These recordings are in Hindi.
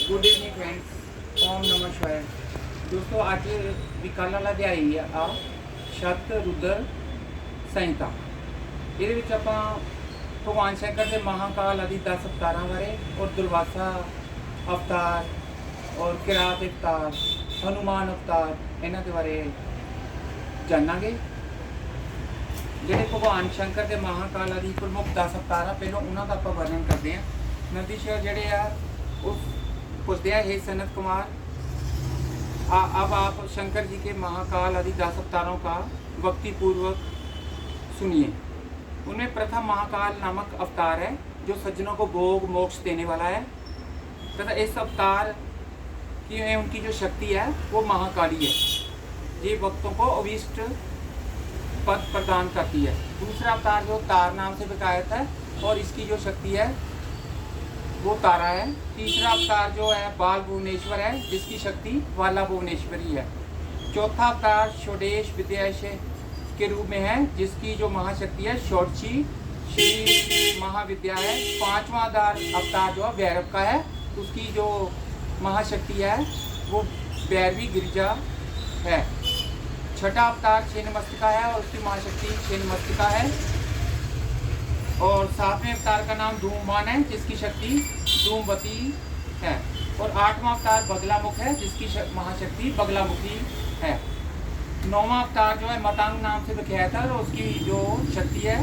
गुड इवनिंग फ्रेंड्स, ओम नमः शिवाय। दोस्तों आज विकाला अध्याय आ शत रुद्र संहिता। ਇਹਦੇ ਵਿੱਚ ਆਪਾਂ ਭਗਵਾਨ ਸ਼ੰਕਰ ਦੇ ਮਹਾਕਾਲ ਆਦਿ 10 ਅਵਤਾਰਾਂ ਬਾਰੇ और दुर्वासा अवतार और किरात अवतार, हनुमान अवतार ਇਹਨਾਂ ਦੇ ਬਾਰੇ ਜਾਣਾਂਗੇ। ਜਿਹੜੇ ਭਗਵਾਨ ਸ਼ੰਕਰ ਦੇ ਮਹਾਕਾਲ ਆਦि ਪ੍ਰਮੁੱਖ 10 ਅਵਤਾਰ ਆ, ਪਹਿਲਾਂ ਉਹਨਾਂ ਦਾ ਆਪਾਂ ਵਰਣਨ ਕਰਦੇ ਹਾਂ। ਨੰਦੀਸ਼ਵਰ ਜਿਹੜੇ ਆ उस पूछते हैं, हे सनत कुमार, अब आप शंकर जी के महाकाल आदि 10 अवतारों का भक्ति पूर्वक सुनिए। उनमें प्रथम महाकाल नामक अवतार है जो सज्जनों को भोग मोक्ष देने वाला है तथा इस अवतार की उनकी जो शक्ति है वो महाकाली है। ये भक्तों को अभीष्ट पद प्रदान करती है। दूसरा अवतार जो तार नाम से विकायत है और इसकी जो शक्ति है वो तारा है। तीसरा अवतार जो है बाल भुवनेश्वर है जिसकी शक्ति वाला भुवनेश्वरी है। चौथा अवतार षोडश विद्याश के रूप में है जिसकी जो महाशक्ति है षोडशी श्री महाविद्या है। पांचवा अवतार जो है भैरव का है, उसकी जो महाशक्ति है वो भैरवी गिरिजा है। छठा अवतार छिन्नमस्तिका है और उसकी महाशक्ति छिन्नमस्तिका है। और सातवें अवतार का नाम धूमवान है जिसकी शक्ति धूमवती है। और आठवां अवतार बगलामुख है जिसकी महाशक्ति बगलामुखी है। नौवां अवतार जो है मतंग नाम से विख्यात है और उसकी जो शक्ति है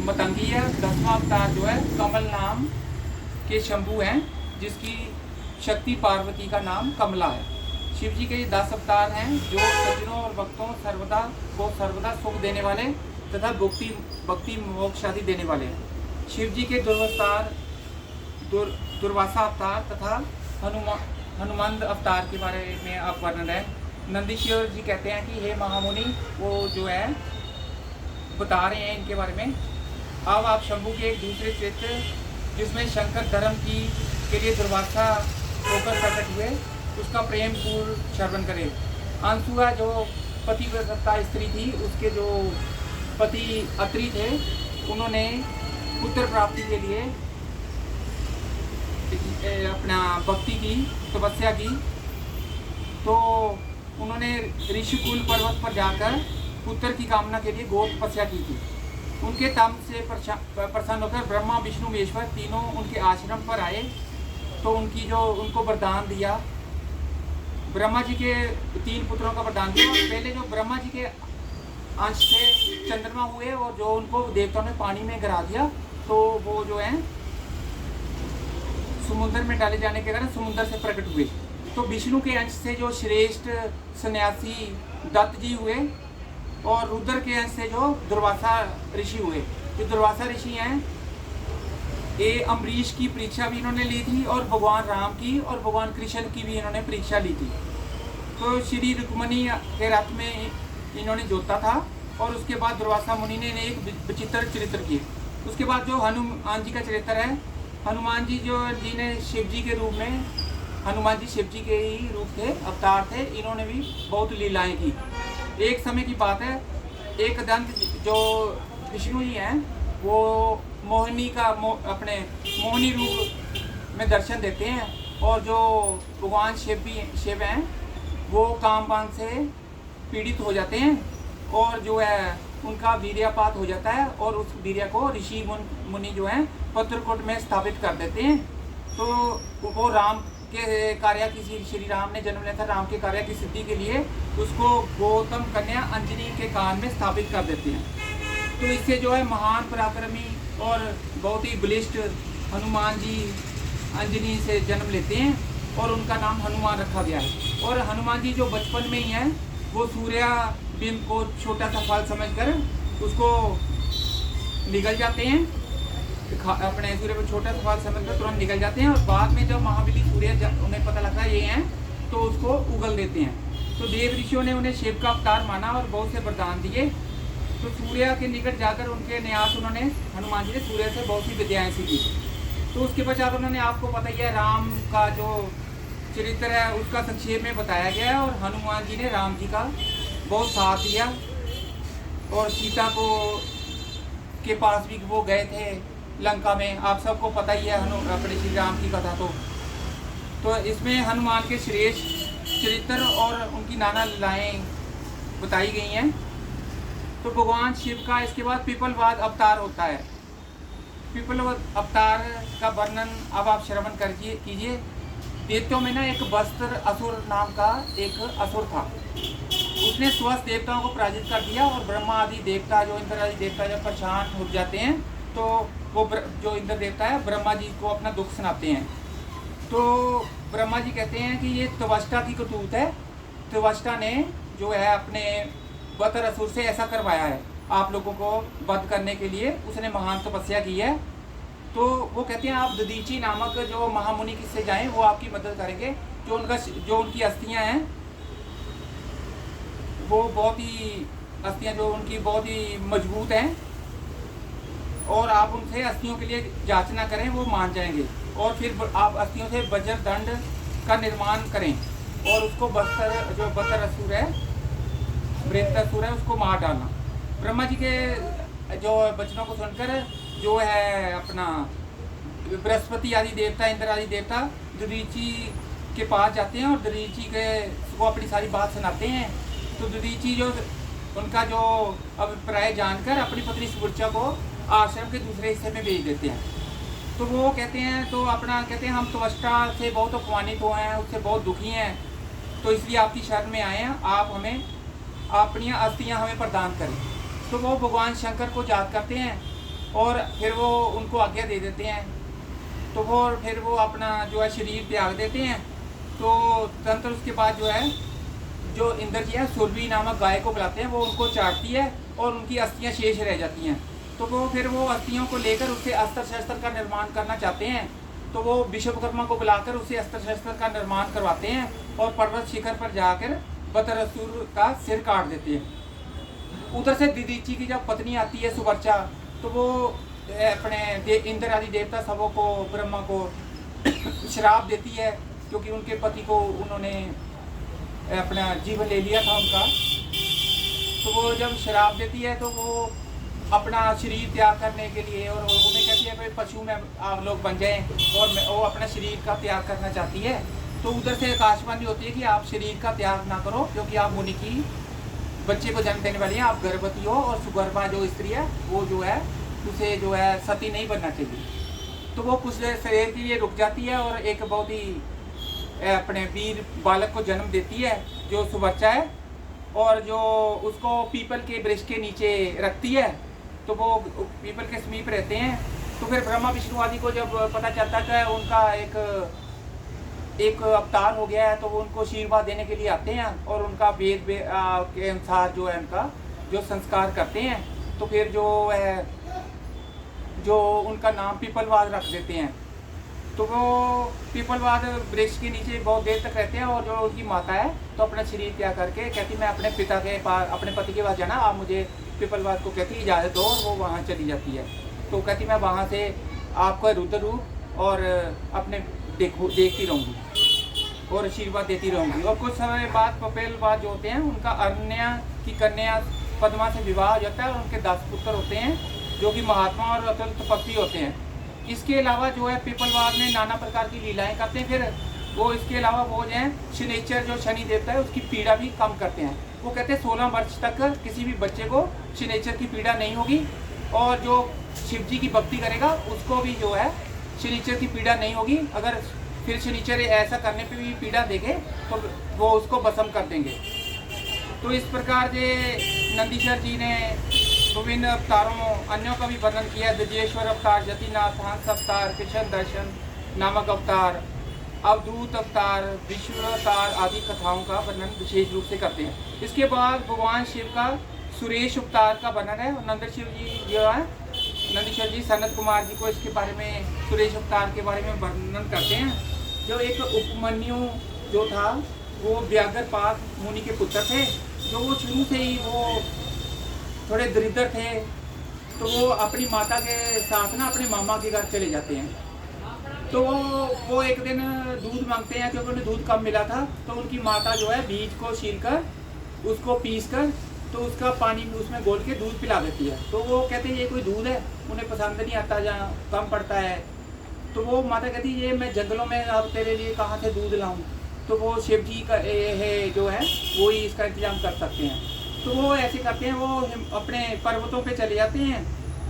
मतंगी है। 10वां अवतार जो है कमल नाम के शंभु हैं जिसकी शक्ति पार्वती का नाम कमला है। शिव जी के 10 अवतार हैं जो सज्जनों और भक्तों सर्वदा सुख देने वाले तथा भक्ति मोक्ष आदि देने वाले हैं। शिव जी के दुर्वासा अवतार तथा हनुमान अवतार के बारे में आप वर्णन है। नंदीश्वर जी कहते हैं कि हे महामुनि, वो जो है बता रहे हैं इनके बारे में। अब आप शंभु के एक दूसरे चरित्र जिसमें शंकर धर्म के लिए दुर्वासा होकर प्रकट हुए उसका प्रेम पूर्ण श्रवण करें। अंशुआ जो पतिव्रता स्त्री थी, उसके जो पति अत्रि थे, उन्होंने पुत्र प्राप्ति के लिए अपना भक्ति की तपस्या की, तो उन्होंने ऋषिकुल पर्वत पर जाकर पुत्र की कामना के लिए गौ तपस्या की थी। उनके तप से प्रसन्न होकर ब्रह्मा विष्णु महेश्वर तीनों उनके आश्रम पर आए तो उनको वरदान दिया। ब्रह्मा जी के 3 पुत्रों का वरदान दिया। पहले जो ब्रह्मा जी के अंश से चंद्रमा हुए और जो उनको देवताओं ने पानी में गिरा दिया तो वो जो है समुद्र में डाले जाने के कारण समुद्र से प्रकट हुए। तो विष्णु के अंश से जो श्रेष्ठ सन्यासी दत्त जी हुए और रुद्र के अंश से जो दुर्वासा ऋषि हुए। जो दुर्वासा ऋषि हैं ये अम्बरीश की परीक्षा भी इन्होंने ली थी और भगवान राम की और भगवान कृष्ण की भी इन्होंने परीक्षा ली थी। तो श्री रुक्मणी के रथ में इन्होंने जोता था और उसके बाद दुर्वासा मुनि ने एक विचित्र चरित्र किए। उसके बाद जो हनुमान जी का चरित्र है, हनुमान जी ने शिव जी के रूप में, हनुमान जी शिव जी के ही रूप थे, अवतार थे। इन्होंने भी बहुत लीलाएं की। एक समय की बात है, एक दंत जो विष्णु जी हैं वो अपने मोहिनी रूप में दर्शन देते हैं और जो भगवान शिव हैं वो कामबान से पीड़ित हो जाते हैं और जो है उनका वीर्यपात हो जाता है और उस वीर्य को ऋषि मुनि जो हैं पत्रकोट में स्थापित कर देते हैं। तो वो राम के कार्य की, श्री राम ने जन्म लिया था, राम के कार्य की सिद्धि के लिए उसको गौतम कन्या अंजनी के कान में स्थापित कर देते हैं। तो इससे जो है महान पराक्रमी और बहुत ही बलिष्ठ हनुमान जी अंजनी से जन्म लेते हैं और उनका नाम हनुमान रखा गया है। और हनुमान जी जो बचपन में ही हैं वो सूर्य बिंब को छोटा सा फल समझकर उसको निगल जाते हैं, अपने सूर्य को छोटा सा फल समझकर तुरंत निकल जाते हैं। और बाद में जब महाबली सूर्य उन्हें पता लगता है ये हैं तो उसको उगल देते हैं। तो देव ऋषियों ने उन्हें शिव का अवतार माना और बहुत से वरदान दिए। तो सूर्य के निकट जाकर उनके न्यास उन्होंने हनुमान जी ने सूर्य से बहुत सी विद्याएँ सीखी। तो उसके पश्चात उन्होंने, आपको पता ही है, राम का जो चरित्र है उसका संक्षेप में बताया गया है। और हनुमान जी ने राम जी का बहुत साथ दिया और सीता को के पास भी वो गए थे लंका में। आप सबको पता ही है अपने श्री राम की कथा। तो इसमें हनुमान के श्रेष्ठ चरित्र और उनकी नाना लीलाएँ बताई गई हैं। तो भगवान शिव का इसके बाद पीपलवाद अवतार होता है। पीपलवाद अवतार का वर्णन अब आप श्रवण कीजिए। देवताओं में ना एक वस्त्र असुर नाम का एक असुर था। उसने स्वस्थ देवताओं को पराजित कर दिया और ब्रह्मा आदि देवता, जो इंद्र आदि देवता जब परेशान हो जाते हैं तो वो जो इंद्र देवता है ब्रह्मा जी को अपना दुख सुनाते हैं। तो ब्रह्मा जी कहते हैं कि ये त्वष्टा की करतूत है। त्वष्टा ने जो है अपने वतर असुर से ऐसा करवाया है, आप लोगों को वध करने के लिए उसने महान तपस्या की है। तो वो कहते हैं आप दधीची नामक जो महामुनि किससे जाएं, वो आपकी मदद करेंगे। जो उनकी अस्थियां हैं वो बहुत ही अस्थियां जो उनकी बहुत ही मजबूत हैं, और आप उनसे अस्थियों के लिए याचना करें, वो मान जाएंगे। और फिर आप अस्थियों से वज्र दंड का निर्माण करें और उसको जो बतर असुर है, वृत्रासुर है, उसको मार डालना। ब्रह्मा जी के जो वचनों को सुनकर जो है अपना बृहस्पति आदि देवता, इंद्र आदि देवता दधीची के पास जाते हैं और दधीची को अपनी सारी बात सुनाते हैं। तो दधीची जो उनका जो अभिप्राय जानकर अपनी पत्नी सुवृचा को आश्रम के दूसरे हिस्से में भेज देते हैं। तो वो कहते हैं हम त्वष्टा से बहुत अपमानित हुए हैं, उससे बहुत दुखी हैं, तो इसलिए आपकी शरण में आए हैं, आप हमें अपनी अस्थियां हमें प्रदान करें। तो वो भगवान शंकर को याद करते हैं और फिर वो उनको आज्ञा दे देते हैं। तो वो फिर वो अपना जो है शरीर त्याग देते हैं। तो तंत्र उसके बाद जो है जो इंद्र जी है सुरभि नामक गाय को बुलाते हैं, वो उनको चाटती है और उनकी अस्थियां शेष रह जाती हैं। तो वो फिर वो अस्थियों को लेकर उससे अस्त्र शस्त्र का निर्माण करना चाहते हैं। तो वो विश्वकर्मा को बुलाकर उसे अस्त्र शस्त्र का निर्माण करवाते हैं और पर्वत शिखर पर जाकर वज्रासुर का सिर काट देते हैं। उधर से दधीची की जब पत्नी आती है सुवर्चा, तो वो अपने इंद्र आदि देवता सबों को, ब्रह्मा को श्राप देती है, क्योंकि उनके पति को उन्होंने अपना जीवन ले लिया था उनका। तो वो जब श्राप देती है तो वो अपना शरीर त्याग करने के लिए, और उन्हें कहती है भाई पशु में आप लोग बन जाएं, और वो अपना शरीर का त्याग करना चाहती है। तो उधर से आकाशवाणी होती है कि आप शरीर का त्याग ना करो, क्योंकि आप मुनि की बच्चे को जन्म देने वाली हैं, आप गर्भवती हो, और सुगर्भा जो स्त्री है वो जो है उसे जो है सती नहीं बनना चाहिए। तो वो कुछ देर शरीर के लिए रुक जाती है और एक बहुत ही अपने वीर बालक को जन्म देती है जो सुवर्चा है, और जो उसको पीपल के वृक्ष के नीचे रखती है। तो वो पीपल के समीप रहते हैं। तो फिर ब्रह्मा विष्णु आदि को जब पता चलता है कि उनका एक अवतार हो गया है, तो वो उनको आशीर्वाद देने के लिए आते हैं और उनका वेद के अनुसार जो है उनका जो संस्कार करते हैं। तो फिर जो उनका नाम पीपलवाद रख देते हैं। तो वो पीपलवाद वृक्ष के नीचे बहुत देर तक रहते हैं, और जो उनकी माता है तो अपना शरीर त्याग करके कहती मैं अपने पिता के पास, अपने पति के पास जाना, आप मुझे पीपलवाद को कहती इजाज़त दो, और वो वहाँ चली जाती है। तो कहती मैं वहाँ से आपका रुद्र रूप और अपने देखती रहूँगी और आशीर्वाद देती रहूँगी। और कुछ समय बाद पीपलवाद जो होते हैं उनका अरण्या की कन्या पद्मा से विवाह हो जाता है, और उनके 10 पुत्र होते हैं जो कि महात्मा और अतुल तपस्वी होते हैं। इसके अलावा जो है पीपलवाद में नाना प्रकार की लीलाएं करते हैं। फिर वो इसके अलावा वो जो है शनिचर जो शनि देवता है उसकी पीड़ा भी कम करते हैं। वो कहते हैं 16 वर्ष तक किसी भी बच्चे को शनिचर की पीड़ा नहीं होगी, और जो शिव जी की भक्ति करेगा उसको भी जो है शनिचर की पीड़ा नहीं होगी। अगर फिर शनिचर ऐसा करने पे भी पीड़ा देंगे तो वो उसको भस्म कर देंगे। तो इस प्रकार से नंदीश्वर जी ने विभिन्न अवतारों अन्यों का भी वर्णन किया। दजेश्वर अवतार, जतिनाथ, हंस अवतार, कृष्ण दर्शन नामक अवतार, अवधूत अवतार, विश्व अवतार आदि कथाओं का वर्णन विशेष रूप से करते हैं। इसके बाद भगवान शिव का सुरेश अवतार का वर्णन है। नंदीश्वर जी जो है, नंदीश्वर जी सनत कुमार जी को इसके बारे में, सुरेश अवतार के बारे में वर्णन करते हैं। जो एक उपमन्यु जो था वो व्याघ्रपाद मुनि के पुत्र थे, जो वो शुरू से ही वो थोड़े दरिद्र थे। तो वो अपनी माता के साथ ना अपने मामा के घर चले जाते हैं। तो वो एक दिन दूध मांगते हैं, क्योंकि उन्हें दूध कम मिला था। तो उनकी माता जो है बीज को छील कर उसको पीस कर तो उसका पानी में उसमें घोल के दूध पिला देती है। तो वो कहते हैं ये कोई दूध है, उन्हें पसंद नहीं आता, जहाँ कम पड़ता है। तो वो माता कहती ये मैं जंगलों में अब तेरे लिए कहाँ से दूध लाऊं। तो वो शिव जी का है जो है वो ही इसका इंतजाम कर सकते हैं। तो वो ऐसे करते हैं, वो अपने पर्वतों पे चले जाते हैं,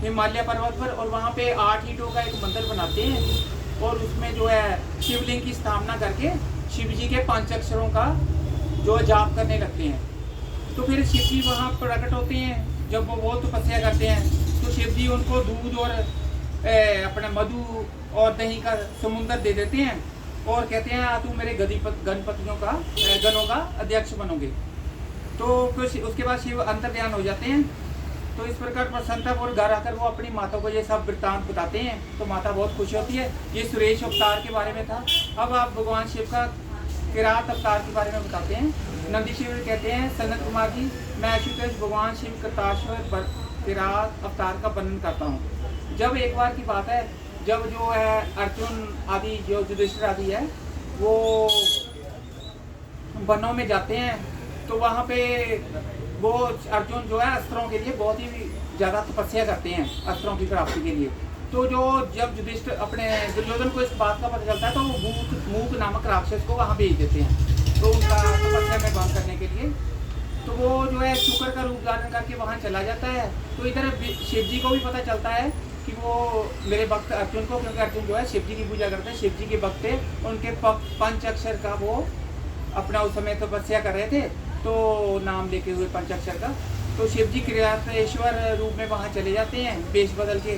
हिमालय पर्वत पर, और वहाँ पे 8 ईंटों का एक मंदिर बनाते हैं और उसमें जो है शिवलिंग की स्थापना करके शिव जी के 5 अक्षरों का जो जाप करने लगते हैं। तो फिर शिव जी वहाँ प्रकट होते हैं। जब वो बहुत तपस्या करते हैं तो शिव जी उनको दूध और अपना मधु और दही का समुंदर दे देते हैं और कहते हैं तू मेरे गणपतियों का गणों का अध्यक्ष बनोगे। तो फिर उसके बाद शिव अंतर्ध्यान हो जाते हैं। तो इस प्रकार प्रसन्नतापूर्वक घर आकर वो अपनी माता को ये सब वृत्तांत बताते हैं। तो माता बहुत खुश होती है। ये सुरेश अवतार के बारे में था। अब आप भगवान शिव का किरात अवतार के बारे में बताते हैं। नंदी शिव कहते हैं, सनत कुमार जी, मैं आशुतोष भगवान शिव कृताश्वर किरात अवतार का वर्णन करता हूँ। जब एक बार की बात है, जब जो है अर्जुन आदि जो युधिष्ठिर आदि है वो वनों में जाते हैं, तो वहाँ पे वो अर्जुन जो है अस्त्रों के लिए बहुत ही ज़्यादा तपस्या करते हैं अस्त्रों की प्राप्ति के लिए। तो जो जब युधिष्ठिर अपने दुर्योधन को इस बात का पता चलता है तो वो मूक नामक राक्षस को वहाँ भेज देते हैं तो उनका तपस्या में भंग करने के लिए। तो वो जो है शुक्र का रूप धारण करके वहाँ चला जाता है। तो इधर शिव जी को भी पता चलता है कि वो मेरे भक्त अर्जुन को, क्योंकि अर्जुन जो है शिव जी की पूजा करते हैं, शिव जी के भक्त थे, उनके 5 अक्षर का वो अपना उस समय तपस्या कर रहे थे, तो नाम लेके हुए 5 अक्षर का। तो शिव जी क्रियातेश्वर रूप में वहाँ चले जाते हैं वेश बदल के।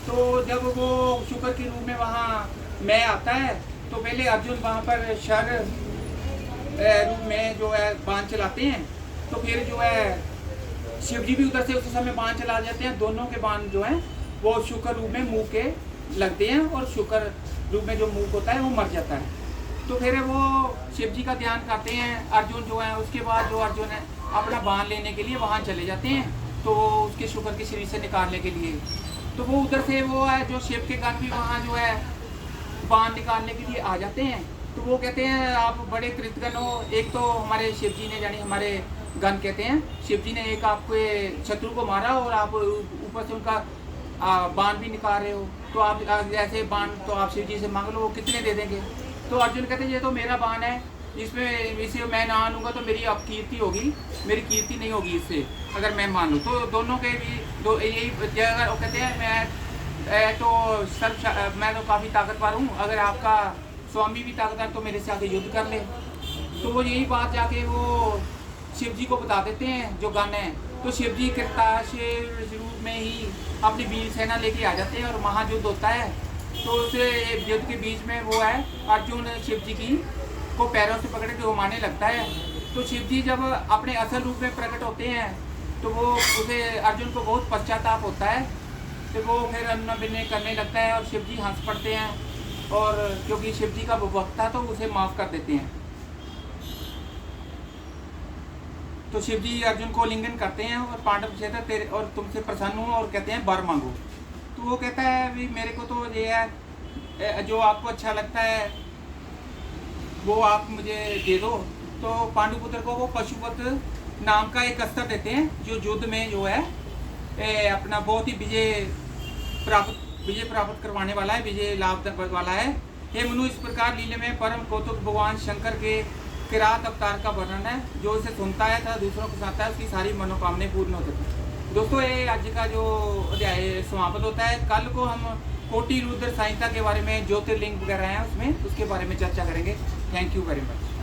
तो जब वो शुक्र के रूप में वहाँ मैं आता है तो पहले अर्जुन वहाँ पर शर रूप में जो है बाण चलाते हैं। तो फिर जो है शिव जी भी उधर से उसी समय बाण चला जाते हैं। दोनों के बाण जो हैं वो शुक्र रूप में मुंह के लगते हैं और शुक्र रूप में जो मुंह होता है वो मर जाता है। तो फिर वो शिव जी का ध्यान करते हैं अर्जुन जो है। उसके बाद जो अर्जुन है अपना बाण लेने के लिए वहाँ चले जाते हैं, तो वो उसके शुक्र के शरीर से निकालने के लिए। तो वो उधर से वो है जो शिव के गण भी वहाँ जो है बाण निकालने के लिए आ जाते हैं। तो वो कहते हैं आप बड़े कृतज्ञ हो। एक तो हमारे शिव जी ने यानी हमारे गण कहते हैं शिव जी ने एक आपके शत्रु को मारा और आप ऊपर से उनका बाण भी निकाल रहे हो, तो आप ऐसे बाण तो आप शिव जी से मांग लो, वो कितने दे देंगे। तो अर्जुन कहते हैं ये तो मेरा बाण है, इसमें इसे मैं ना लूँगा तो मेरी अपकीर्ति होगी, मेरी कीर्ति नहीं होगी इससे अगर मैं मान लूँ। तो दोनों के भी दो यही अगर वो कहते हैं मैं तो काफ़ी ताकतवर हूँ, अगर आपका स्वामी भी ताकतवर तो मेरे से आके युद्ध कर ले। तो वो यही बात जाके वो शिव जी को बता देते हैं जो गण है। तो शिव जी कृताश्वर रूप में ही अपनी वीर सेना लेके आ जाते हैं और महायुद्ध होता है। तो उस युद्ध के बीच में वो है अर्जुन शिव जी की को पैरों से पकड़ के घुमाने लगता है। तो शिव जी जब अपने असल रूप में प्रकट होते हैं तो वो उसे अर्जुन को बहुत पश्चाताप होता है। तो वो फिर अन्न विनय करने लगता है और शिव जी हंस पड़ते हैं और क्योंकि शिव जी का वो भक्त था तो उसे माफ़ कर देते हैं। तो शिव जी अर्जुन को लिंगन करते हैं और पांडव क्षेत्र तेरे और तुमसे प्रसन्न हूँ और कहते हैं वर मांगो। तो वो कहता है भी मेरे को तो ये है जो आपको अच्छा लगता है वो आप मुझे दे दो। तो पांडुपुत्र को वो पशुपत नाम का एक अस्त्र देते हैं जो युद्ध में जो है अपना बहुत ही विजय प्राप्त करवाने वाला है, विजय लाभ वाला है। हे मनु, इस प्रकार लीले में परम कौतुक भगवान शंकर के किरात अवतार का वर्णन है। जो इसे सुनता है तथा दूसरों को सुनाता है उसकी सारी मनोकामनाएं पूर्ण होती है। दोस्तों ये आज का जो अध्याय समाप्त होता है। कल को हम कोटि रुद्र संहिता के बारे में ज्योतिर्लिंग वगैरह हैं उसमें उसके बारे में चर्चा करेंगे। Thank you very much.